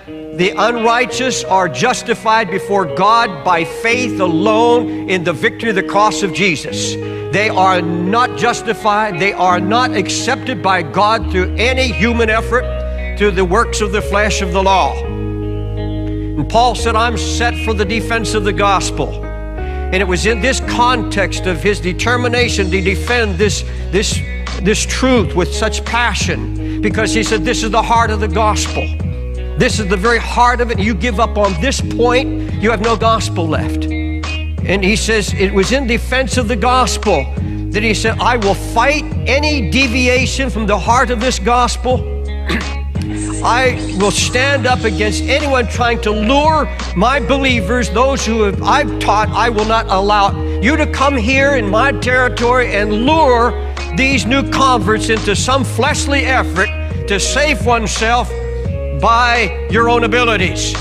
the unrighteous are justified before God by faith alone in the victory of the cross of Jesus. They are not justified. They are not accepted by God through any human effort, through the works of the flesh of the law. And Paul said, I'm set for the defense of the gospel. And it was in this context of his determination to defend this truth with such passion, because he said, this is the heart of the gospel. This is the very heart of it. You give up on this point, you have no gospel left. And he says, it was in defense of the gospel that he said, I will fight any deviation from the heart of this gospel. I will stand up against anyone trying to lure my believers, those who I've taught. I will not allow you to come here in my territory and lure these new converts into some fleshly effort to save oneself by your own abilities,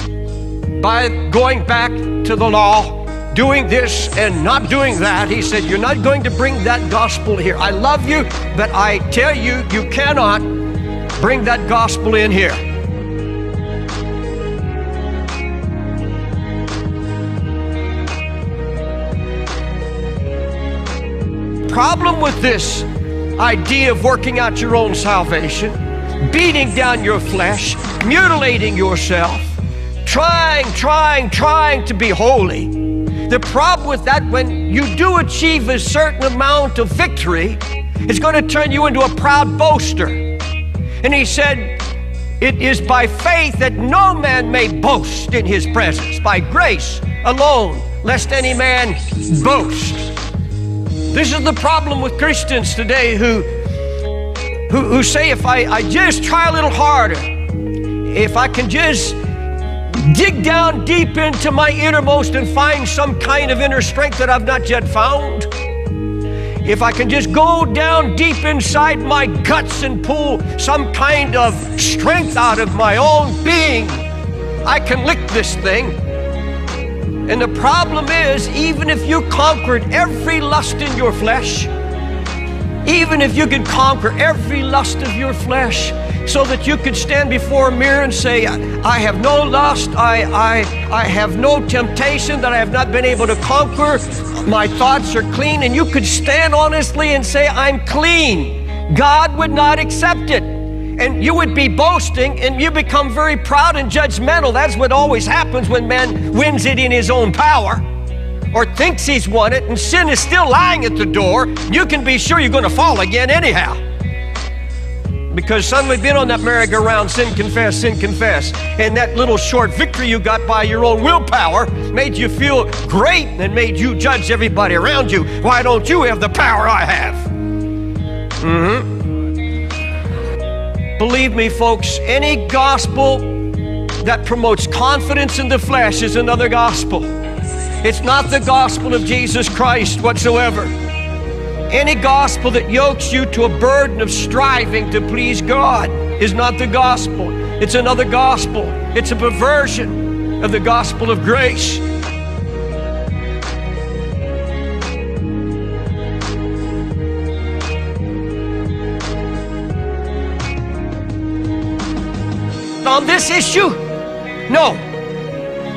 by going back to the law, doing this and not doing that. He said, you're not going to bring that gospel here. I love you, but I tell you, you cannot bring that gospel in here. Problem with this idea of working out your own salvation, beating down your flesh, mutilating yourself, trying to be holy. The problem with that, when you do achieve a certain amount of victory, it's going to turn you into a proud boaster. And he said, it is by faith that no man may boast in his presence, by grace alone, lest any man boast. This is the problem with Christians today who say, if I just try a little harder, if I can just dig down deep into my innermost and find some kind of inner strength that I've not yet found, if I can just go down deep inside my guts and pull some kind of strength out of my own being, I can lick this thing. And the problem is, even if you conquered every lust in your flesh, even if you could conquer every lust of your flesh so that you could stand before a mirror and say, I have no lust, I have no temptation that I have not been able to conquer, my thoughts are clean, and you could stand honestly and say, I'm clean, God would not accept it. And you would be boasting, and you become very proud and judgmental. That's what always happens when man wins it in his own power, or thinks he's won it, and sin is still lying at the door. You can be sure you're going to fall again anyhow, because suddenly been on that merry-go-round, sin, confess, and that little short victory you got by your own willpower made you feel great and made you judge everybody around you. Why don't you have the power I have? Believe me, folks, any gospel that promotes confidence in the flesh is another gospel. It's not the gospel of Jesus Christ whatsoever. Any gospel that yokes you to a burden of striving to please God is not the gospel. It's another gospel. It's a perversion of the gospel of grace. On this issue, no.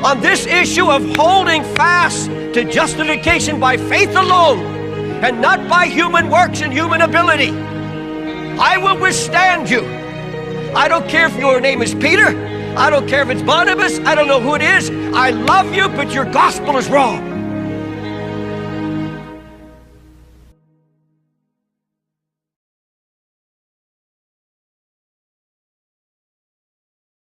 On this issue of holding fast to justification by faith alone and not by human works and human ability, I will withstand you. I don't care if your name is Peter. I don't care if it's Barnabas. I don't know who it is. I love you, but your gospel is wrong.